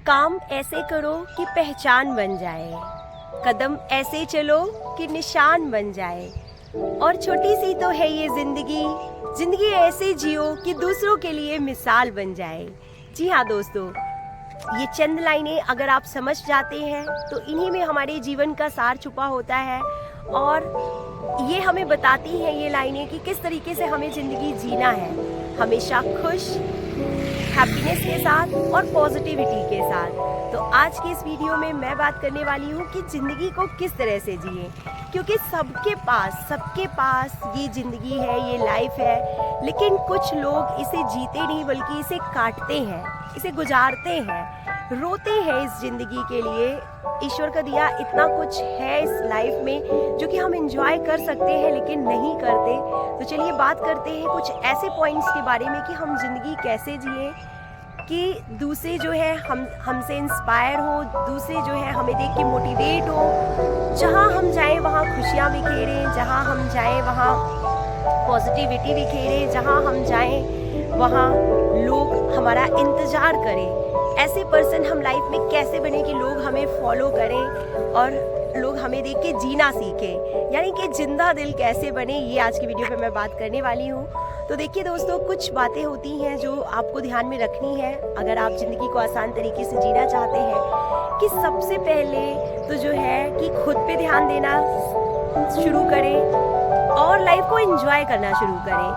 काम ऐसे करो कि पहचान बन जाए, कदम ऐसे चलो कि निशान बन जाए, और छोटी सी तो है ये जिंदगी, जिंदगी ऐसे जियो कि दूसरों के लिए मिसाल बन जाए। जी हाँ दोस्तों, ये चंद लाइनें अगर आप समझ जाते हैं तो इन्हीं में हमारे जीवन का सार छुपा होता है, और ये हमें बताती हैं ये लाइनें कि किस तरीके से हमें ज़िंदगी जीना है, हमेशा खुश, हैप्पीनेस के साथ और पॉजिटिविटी के साथ। तो आज की इस वीडियो में मैं बात करने वाली हूँ कि ज़िंदगी को किस तरह से जिए, क्योंकि सबके पास ये ज़िंदगी है, ये लाइफ है, लेकिन कुछ लोग इसे जीते नहीं बल्कि इसे काटते हैं, इसे गुजारते हैं, रोते हैं इस ज़िंदगी के लिए। ईश्वर का दिया इतना कुछ है इस लाइफ में जो कि हम एंजॉय कर सकते हैं लेकिन नहीं करते। तो चलिए बात करते हैं कुछ ऐसे पॉइंट्स के बारे में कि हम ज़िंदगी कैसे जिए कि दूसरे जो है हमसे इंस्पायर हो, दूसरे जो है हमें देख के मोटिवेट हो। जहाँ हम जाएं वहाँ खुशियाँ बिखेरें, जहाँ हम जाएं वहाँ पॉजिटिविटी बिखेरें, जहाँ हम जाएं वहाँ लोग हमारा इंतज़ार करें। ऐसे पर्सन हम लाइफ में कैसे बने कि लोग हमें फॉलो करें और लोग हमें देख के जीना सीखें, यानी कि जिंदा दिल कैसे बने, ये आज की वीडियो पे मैं बात करने वाली हूँ। तो देखिए दोस्तों, कुछ बातें होती हैं जो आपको ध्यान में रखनी है अगर आप ज़िंदगी को आसान तरीके से जीना चाहते हैं। कि सबसे पहले तो जो है कि खुद पे ध्यान देना शुरू करें और लाइफ को एंजॉय करना शुरू करें,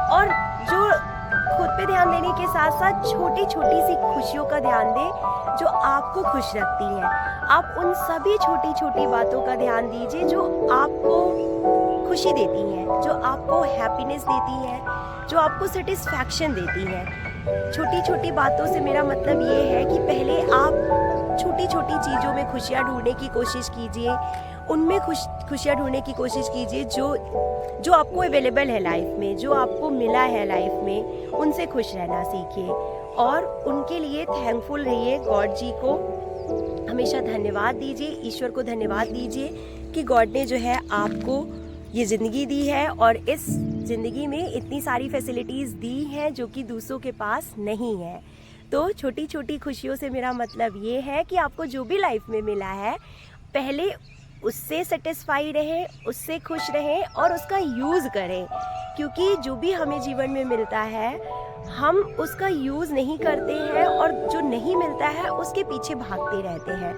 और जो खुद पे ध्यान देने के साथ साथ छोटी छोटी सी खुशियों का ध्यान दें जो आपको खुश रखती हैं। आप उन सभी छोटी छोटी बातों का ध्यान दीजिए जो आपको खुशी देती हैं, जो आपको हैप्पीनेस देती हैं, जो आपको सेटिस्फैक्शन देती हैं। छोटी छोटी बातों से मेरा मतलब ये है कि पहले आप छोटी छोटी चीज़ों में खुशियाँ ढूंढने की कोशिश कीजिए, उनमें खुशियाँ ढूंढने की कोशिश कीजिए जो आपको अवेलेबल है लाइफ में, जो आपको मिला है लाइफ में, उनसे खुश रहना सीखिए और उनके लिए थैंकफुल रहिए। गॉड जी को हमेशा धन्यवाद दीजिए, ईश्वर को धन्यवाद दीजिए कि गॉड ने जो है आपको ये ज़िंदगी दी है और इस ज़िंदगी में इतनी सारी फैसिलिटीज़ दी हैं जो कि दूसरों के पास नहीं है। तो छोटी छोटी खुशियों से मेरा मतलब ये है कि आपको जो भी लाइफ में मिला है पहले उससे सेटिस्फाई रहें, उससे खुश रहें और उसका यूज़ करें, क्योंकि जो भी हमें जीवन में मिलता है हम उसका यूज़ नहीं करते हैं और जो नहीं मिलता है उसके पीछे भागते रहते हैं।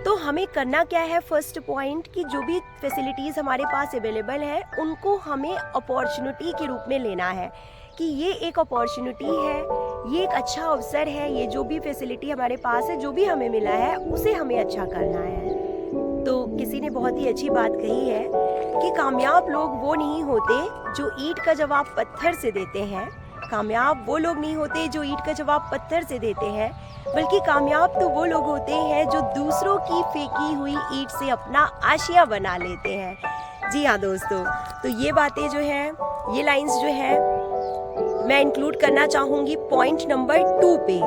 तो हमें करना क्या है, फर्स्ट पॉइंट, कि जो भी फैसिलिटीज़ हमारे पास अवेलेबल है उनको हमें अपॉर्चुनिटी के रूप में लेना है कि ये एक अपॉर्चुनिटी है, ये एक अच्छा अवसर है, ये जो भी फैसिलिटी हमारे पास है, जो भी हमें मिला है उसे हमें अच्छा करना है। तो किसी ने बहुत ही अच्छी बात कही है कि कामयाब लोग वो नहीं होते जो ईंट का जवाब पत्थर से देते हैं, कामयाब वो लोग नहीं होते जो ईंट का जवाब पत्थर से देते हैं, बल्कि कामयाब तो वो लोग होते हैं जो दूसरों की फेंकी हुई ईंट से अपना आशिया बना लेते हैं। जी हाँ दोस्तों, तो ये बातें जो हैं, ये लाइंस जो हैं मैं इंक्लूड करना चाहूँगी पॉइंट नंबर 2 पे।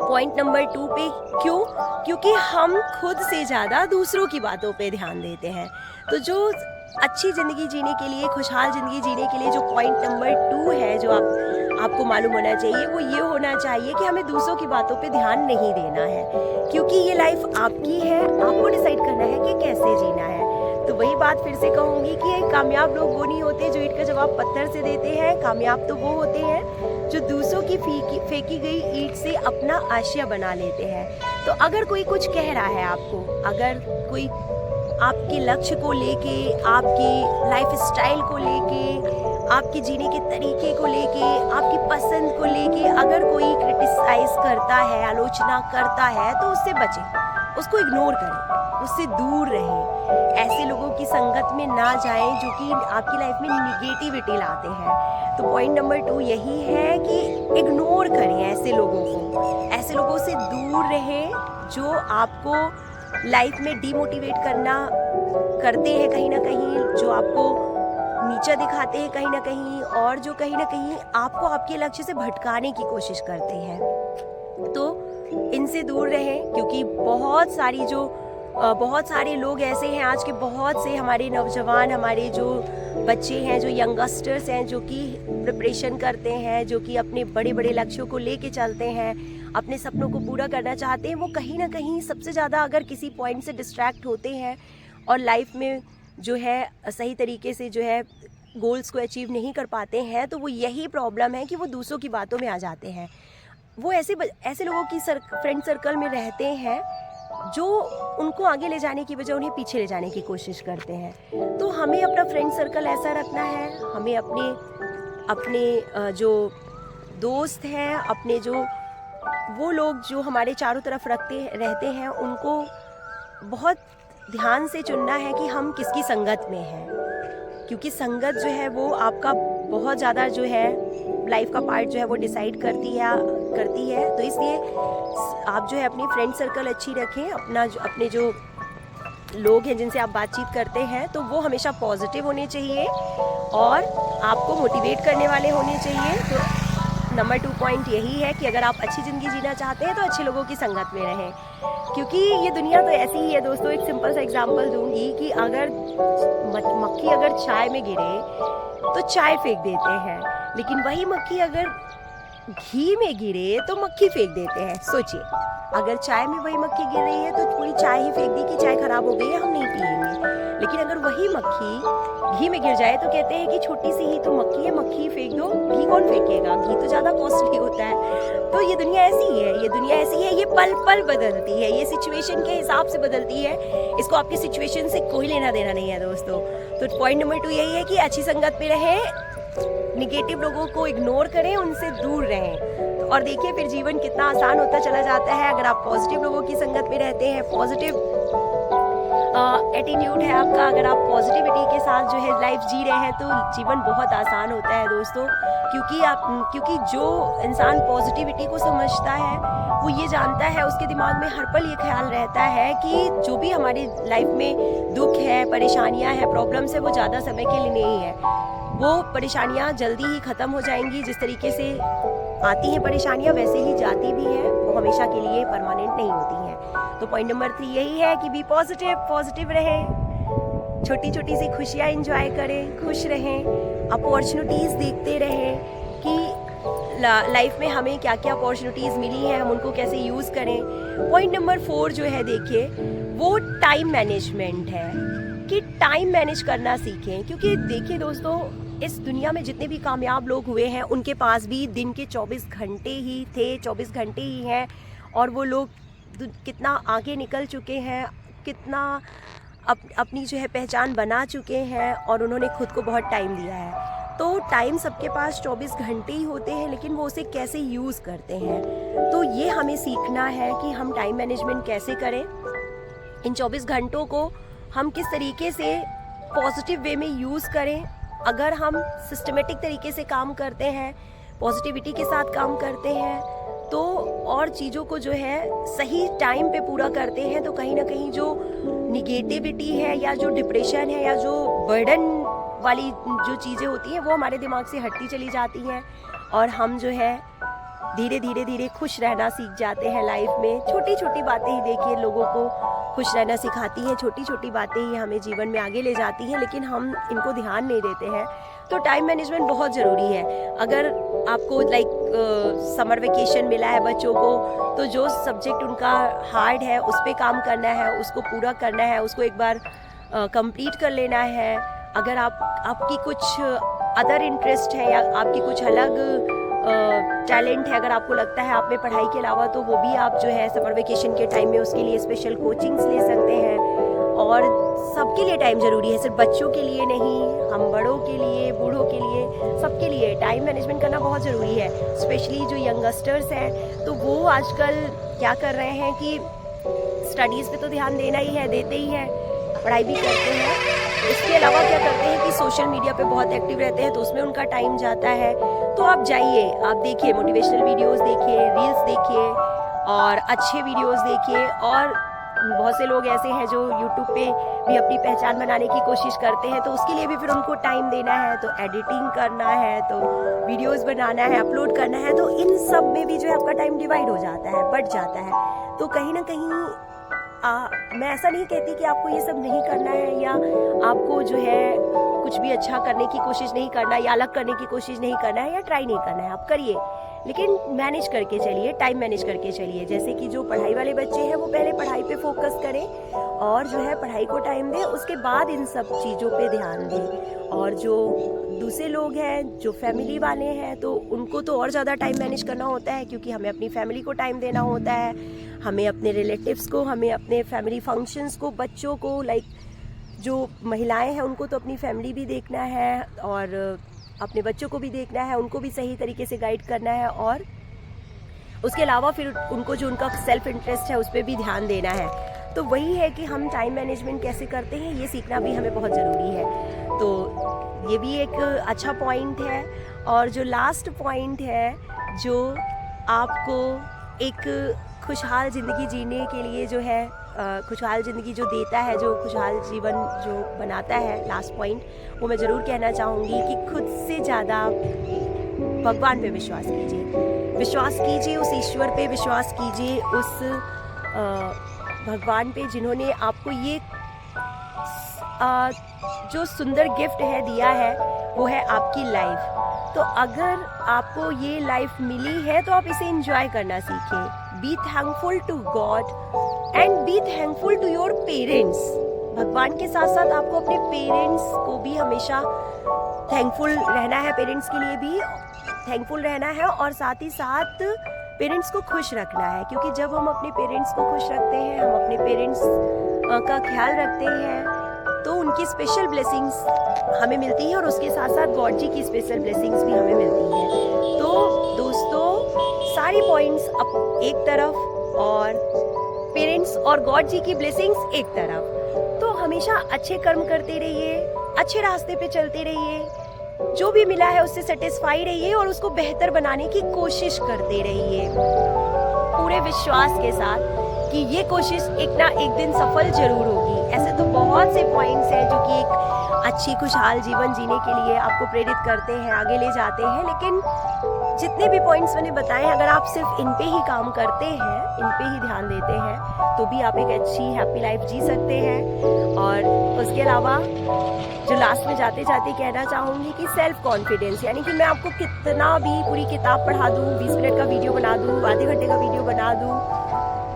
पॉइंट नंबर 2 पे क्यों? क्योंकि हम खुद से ज़्यादा दूसरों की बातों पे ध्यान देते हैं। तो जो अच्छी ज़िंदगी जीने के लिए, खुशहाल ज़िंदगी जीने के लिए जो पॉइंट नंबर 2 है जो आपको मालूम होना चाहिए, वो ये होना चाहिए कि हमें दूसरों की बातों पे ध्यान नहीं देना है, क्योंकि ये लाइफ आपकी है, आपको डिसाइड करना है कि कैसे जीना है। तो वही बात फिर से कहूँगी कि कामयाब लोग वो नहीं होते जो ईंट का जवाब पत्थर से देते हैं, कामयाब तो वो होते हैं जो दूसरों की फेंकी गई ईंट से अपना आशिया बना लेते हैं। तो अगर कोई कुछ कह रहा है आपको, अगर कोई आपके लक्ष्य को लेके, आपकी लाइफ स्टाइल को लेके, आपके जीने के तरीके को लेके, आपकी पसंद को लेके अगर कोई क्रिटिसाइज करता है, आलोचना करता है, तो उससे बचें, उसको इग्नोर करें, उससे दूर रहें। ऐसे लोगों की संगत में ना जाएं जो कि आपकी लाइफ में निगेटिविटी लाते हैं। तो पॉइंट नंबर 2 यही है कि इग्नोर करें ऐसे लोगों को, ऐसे लोगों से दूर रहें जो आपको लाइफ में डीमोटिवेट करते हैं कहीं ना कहीं, जो आपको नीचा दिखाते हैं कहीं ना कहीं, और जो कहीं ना कहीं आपको आपके लक्ष्य से भटकाने की कोशिश करते हैं। तो इनसे दूर रहें, क्योंकि बहुत सारे लोग ऐसे हैं, आज के बहुत से हमारे नौजवान, हमारे जो बच्चे हैं, जो यंगस्टर्स हैं, जो कि प्रिपरेशन करते हैं, जो कि अपने बड़े बड़े लक्ष्यों को लेके चलते हैं, अपने सपनों को पूरा करना चाहते हैं, वो कहीं ना कहीं सबसे ज़्यादा अगर किसी पॉइंट से डिस्ट्रैक्ट होते हैं और लाइफ में जो है सही तरीके से जो है गोल्स को अचीव नहीं कर पाते हैं, तो वो यही प्रॉब्लम है कि वो दूसरों की बातों में आ जाते हैं। वो ऐसे लोगों की फ्रेंड सर्कल में रहते हैं जो उनको आगे ले जाने की बजाय उन्हें पीछे ले जाने की कोशिश करते हैं। तो हमें अपना फ्रेंड सर्कल ऐसा रखना है, हमें अपने जो दोस्त हैं, अपने जो वो लोग जो हमारे चारों तरफ रहते हैं, उनको बहुत ध्यान से चुनना है कि हम किसकी संगत में हैं, क्योंकि संगत जो है वो आपका बहुत ज़्यादा जो है लाइफ का पार्ट जो है वो डिसाइड करती है। तो इसलिए आप जो है अपनी फ्रेंड सर्कल अच्छी रखें, अपने जो लोग हैं जिनसे आप बातचीत करते हैं तो वो हमेशा पॉजिटिव होने चाहिए और आपको मोटिवेट करने वाले होने चाहिए। तो नंबर 2 पॉइंट यही है कि अगर आप अच्छी ज़िंदगी जीना चाहते हैं तो अच्छे लोगों की संगत में रहें, क्योंकि ये दुनिया तो ऐसी ही है दोस्तों। एक सिंपल सा एग्जांपल दूंगी कि अगर मक्खी अगर चाय में गिरे तो चाय फेंक देते हैं, लेकिन वही मक्खी अगर घी में गिरे तो मक्खी फेंक देते हैं। सोचिए, अगर चाय में वही मक्खी गिर रही है तो पूरी चाय ही फेंक दी कि चाय खराब हो गई है, हम नहीं पिएंगे। लेकिन अगर वही मक्खी घी में गिर जाए तो कहते हैं कि छोटी सी ही तो मक्खी है, मक्खी फेंक दो, घी कौन फेंकेगा, घी तो ज़्यादा कॉस्टली होता है। तो ये दुनिया ऐसी है, ये पल पल बदलती है, ये सिचुएशन के हिसाब से बदलती है। इसको आपकी सिचुएशन से कोई लेना देना नहीं है दोस्तों। तो पॉइंट नंबर 2 यही है कि अच्छी संगत में रहें, निगेटिव लोगों को इग्नोर करें, उनसे दूर रहें, और देखिए फिर जीवन कितना आसान होता चला जाता है। अगर आप पॉजिटिव लोगों की संगत में रहते हैं, पॉजिटिव एटीट्यूड है आपका, अगर आप पॉजिटिविटी के साथ जो है लाइफ जी रहे हैं, तो जीवन बहुत आसान होता है दोस्तों। क्योंकि जो इंसान पॉजिटिविटी को समझता है वो ये जानता है, उसके दिमाग में हर पल ये ख्याल रहता है कि जो भी हमारी लाइफ में दुख है, परेशानियां हैं, प्रॉब्लम्स है, वो ज़्यादा समय के लिए नहीं है। वो परेशानियां जल्दी ही ख़त्म हो जाएंगी। जिस तरीके से आती हैं परेशानियां वैसे ही जाती भी हैं, वो हमेशा के लिए परमानेंट नहीं होती हैं। तो पॉइंट नंबर 3 यही है कि बी पॉजिटिव रहें, छोटी छोटी सी खुशियाँ एंजॉय करें, खुश रहें, अपॉर्चुनिटीज़ देखते रहें कि लाइफ में हमें क्या क्या अपॉर्चुनिटीज़ मिली हैं, हम उनको कैसे यूज़ करें। पॉइंट नंबर 4 जो है देखिए वो टाइम मैनेजमेंट है, कि टाइम मैनेज करना सीखें। क्योंकि देखिए दोस्तों, इस दुनिया में जितने भी कामयाब लोग हुए हैं उनके पास भी दिन के 24 घंटे ही थे, 24 घंटे ही हैं, और वो लोग कितना आगे निकल चुके हैं, कितना अपनी जो है पहचान बना चुके हैं, और उन्होंने खुद को बहुत टाइम दिया है। तो टाइम सबके पास 24 घंटे ही होते हैं, लेकिन वो उसे कैसे यूज़ करते हैं, तो ये हमें सीखना है कि हम टाइम मैनेजमेंट कैसे करें। इन 24 घंटों को हम किस तरीके से पॉजिटिव वे में यूज़ करें। अगर हम सिस्टमेटिक तरीके से काम करते हैं, पॉजिटिविटी के साथ काम करते हैं, तो और चीज़ों को जो है सही टाइम पे पूरा करते हैं, तो कहीं ना कहीं जो निगेटिविटी है या जो डिप्रेशन है या जो बर्डन वाली जो चीज़ें होती हैं वो हमारे दिमाग से हटती चली जाती हैं, और हम जो है धीरे धीरे खुश रहना सीख जाते हैं लाइफ में। छोटी छोटी बातें ही देखिए लोगों को खुश रहना सिखाती हैं, छोटी छोटी बातें ही हमें जीवन में आगे ले जाती हैं, लेकिन हम इनको ध्यान नहीं देते हैं। तो टाइम मैनेजमेंट बहुत ज़रूरी है। अगर आपको समर वेकेशन मिला है बच्चों को, तो जो सब्जेक्ट उनका हार्ड है उस पर काम करना है, उसको पूरा करना है, उसको एक बार कंप्लीट कर लेना है। अगर आपकी कुछ अदर इंटरेस्ट है या आपकी कुछ अलग टैलेंट है, अगर आपको लगता है आप में पढ़ाई के अलावा, तो वो भी आप जो है समर वेकेशन के टाइम में उसके लिए स्पेशल कोचिंग्स ले सकते हैं। और सबके लिए टाइम ज़रूरी है, सिर्फ बच्चों के लिए नहीं, हम बड़ों के लिए, बूढ़ों के लिए, सबके लिए टाइम मैनेजमेंट करना बहुत ज़रूरी है। स्पेशली जो यंगस्टर्स हैं, तो वो आजकल क्या कर रहे हैं कि स्टडीज़ पे तो ध्यान देना ही है, देते ही हैं, पढ़ाई भी करते हैं, इसके अलावा क्या करते हैं कि सोशल मीडिया पे बहुत एक्टिव रहते हैं, तो उसमें उनका टाइम जाता है। तो आप जाइए, आप देखिए, मोटिवेशनल वीडियोस देखिए, रील्स देखिए, और अच्छे वीडियोस देखिए। और बहुत से लोग ऐसे हैं जो यूट्यूब पे भी अपनी पहचान बनाने की कोशिश करते हैं, तो उसके लिए भी फिर उनको टाइम देना है, तो एडिटिंग करना है, तो वीडियोस बनाना है, अपलोड करना है, तो इन सब में भी जो है आपका टाइम डिवाइड हो जाता है, बढ़ जाता है। तो कहीं ना कहीं मैं ऐसा नहीं कहती कि आपको ये सब नहीं करना है, या आपको जो है कुछ भी अच्छा करने की कोशिश नहीं करना, या अलग करने की कोशिश नहीं करना है, या ट्राई नहीं करना है। आप करिए, लेकिन मैनेज करके चलिए, टाइम मैनेज करके चलिए। जैसे कि जो पढ़ाई वाले बच्चे हैं वो पहले पढ़ाई पे फोकस करें और जो है पढ़ाई को टाइम दें, उसके बाद इन सब चीज़ों पे ध्यान दें। और जो दूसरे लोग हैं, जो फैमिली वाले हैं, तो उनको तो और ज़्यादा टाइम मैनेज करना होता है, क्योंकि हमें अपनी फैमिली को टाइम देना होता है, हमें अपने रिलेटिव्स को, हमें अपने फैमिली फंक्शंस को, बच्चों को, लाइक जो महिलाएं हैं उनको तो अपनी फैमिली भी देखना है और अपने बच्चों को भी देखना है, उनको भी सही तरीके से गाइड करना है, और उसके अलावा फिर उनको जो उनका सेल्फ इंटरेस्ट है उस पर भी ध्यान देना है। तो वही है कि हम टाइम मैनेजमेंट कैसे करते हैं, ये सीखना भी हमें बहुत ज़रूरी है। तो ये भी एक अच्छा पॉइंट है। और जो लास्ट पॉइंट है जो आपको एक खुशहाल ज़िंदगी जीने के लिए जो है खुशहाल ज़िंदगी जो देता है, जो खुशहाल जीवन जो बनाता है, लास्ट पॉइंट वो मैं ज़रूर कहना चाहूँगी कि खुद से ज़्यादा भगवान पे विश्वास कीजिए। विश्वास कीजिए उस ईश्वर पे, विश्वास कीजिए उस भगवान पे जिन्होंने आपको ये जो सुंदर गिफ्ट है दिया है, वो है आपकी लाइफ। तो अगर आपको ये लाइफ मिली है तो आप इसे एंजॉय करना सीखें। Be thankful to God and be thankful to your parents. भगवान के साथ साथ आपको अपने पेरेंट्स को भी हमेशा थैंकफुल रहना है, पेरेंट्स के लिए भी थैंकफुल रहना है, और साथ ही साथ पेरेंट्स को खुश रखना है। क्योंकि जब हम अपने पेरेंट्स को खुश रखते हैं, हम अपने पेरेंट्स का ख्याल रखते हैं, तो उनकी स्पेशल ब्लेसिंग्स हमें मिलती है और उसके साथ साथ गॉड जी की स्पेशल ब्लेसिंग्स भी हमें मिलती हैं। तो दोस्तों, सारी पॉइंट्स अब एक तरफ और पेरेंट्स और गॉड जी की ब्लेसिंग्स एक तरफ। तो हमेशा अच्छे कर्म करते रहिए, अच्छे रास्ते पे चलते रहिए, जो भी मिला है उससे सेटिस्फाई रहिए और उसको बेहतर बनाने की कोशिश करते रहिए, पूरे विश्वास के साथ कि ये कोशिश एक ना एक दिन सफल जरूर होगी। ऐसे तो बहुत से पॉइंट्स हैं जो कि एक अच्छी खुशहाल जीवन जीने के लिए आपको प्रेरित करते हैं, आगे ले जाते हैं, लेकिन जितने भी पॉइंट्स मैंने बताए, अगर आप सिर्फ इन पे ही काम करते हैं, इन पे ही ध्यान देते हैं, तो भी आप एक अच्छी हैप्पी लाइफ जी सकते हैं। और उसके अलावा जो लास्ट में जाते जाते कहना चाहूँगी कि सेल्फ कॉन्फिडेंस, यानी कि मैं आपको कितना भी पूरी किताब पढ़ा दूँ, 20 मिनट का वीडियो बना दूँ, आधे घंटे का वीडियो बना दूँ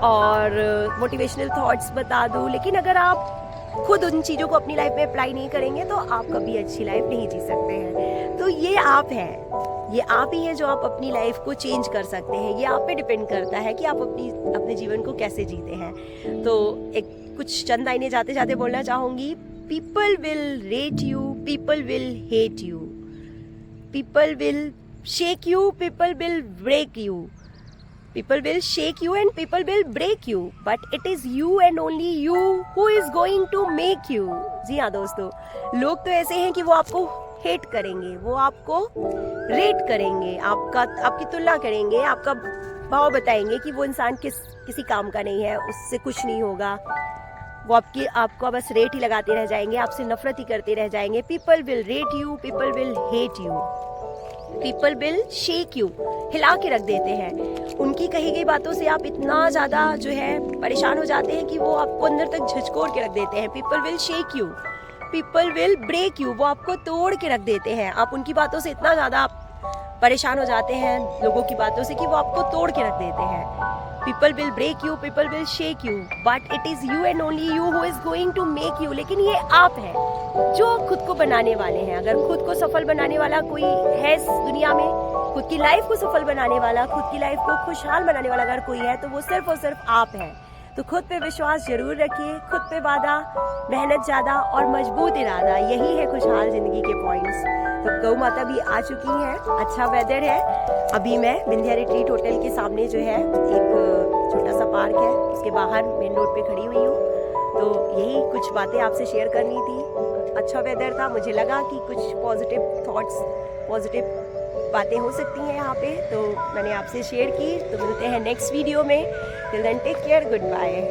और मोटिवेशनल थॉट्स बता दूँ, लेकिन अगर आप खुद उन चीज़ों को अपनी लाइफ में अप्लाई नहीं करेंगे तो आप कभी अच्छी लाइफ नहीं जी सकते हैं। तो ये आप हैं, ये आप ही हैं जो आप अपनी लाइफ को चेंज कर सकते हैं। ये आप पे डिपेंड करता है कि आप अपने जीवन को कैसे जीते हैं। तो एक कुछ चंद लाइनें जाते जाते बोलना चाहूँगी। People will rate you, people will hate you, people will shake you, people will break you, people will shake you and people will break you, but it is you and only you who is going to make you। जी हाँ दोस्तों, लोग तो ऐसे हैं कि वो आपको hate करेंगे, वो आपको रेट करेंगे, आपकी तुलना करेंगे, आपका भाव बताएंगे कि वो इंसान किसी काम का नहीं है, उससे कुछ नहीं होगा, वो आपको बस रेट ही लगाते रह जाएंगे, आपसे नफरत ही करते रह जाएंगे। People will rate you, people will hate you, people will shake you, हिला के रख देते हैं। उनकी कही गई बातों से आप इतना ज़्यादा जो है परेशान हो जाते हैं कि वो आपको अंदर तक झकझोर के रख देते हैं। People will shake you, people will break you, वो आपको तोड़ के रख देते हैं। आप उनकी बातों से इतना ज़्यादा परेशान हो जाते हैं, लोगों की बातों से, कि वो आपको तोड़ के रख देते हैं। People will break you, people will shake you, but it is you and only you who is going to make you. लेकिन ये आप हैं जो खुद को बनाने वाले हैं। अगर खुद को सफल बनाने वाला कोई है इस दुनिया में, खुद की लाइफ को सफल बनाने वाला, खुद की लाइफ को खुशहाल बनाने वाला अगर कोई है, तो वो सिर्फ और सिर्फ आप हैं। तो खुद पे विश्वास जरूर रखिए, खुद पे वादा, मेहनत ज़्यादा और मजबूत इरादा, यही है खुशहाल जिंदगी के पॉइंट्स। तो गौ माता भी आ चुकी हैं, अच्छा वेदर है। अभी मैं विंध्या रिट्रीट होटल के सामने जो है एक छोटा सा पार्क है, उसके बाहर मेन रोड पे खड़ी हुई हूँ। तो यही कुछ बातें आपसे शेयर करनी थी। अच्छा वेदर था, मुझे लगा कि कुछ पॉजिटिव थॉट्स, पॉजिटिव बातें हो सकती हैं यहाँ पे, तो मैंने आपसे शेयर की। तो मिलते हैं नेक्स्ट वीडियो में। Till then take care, good bye.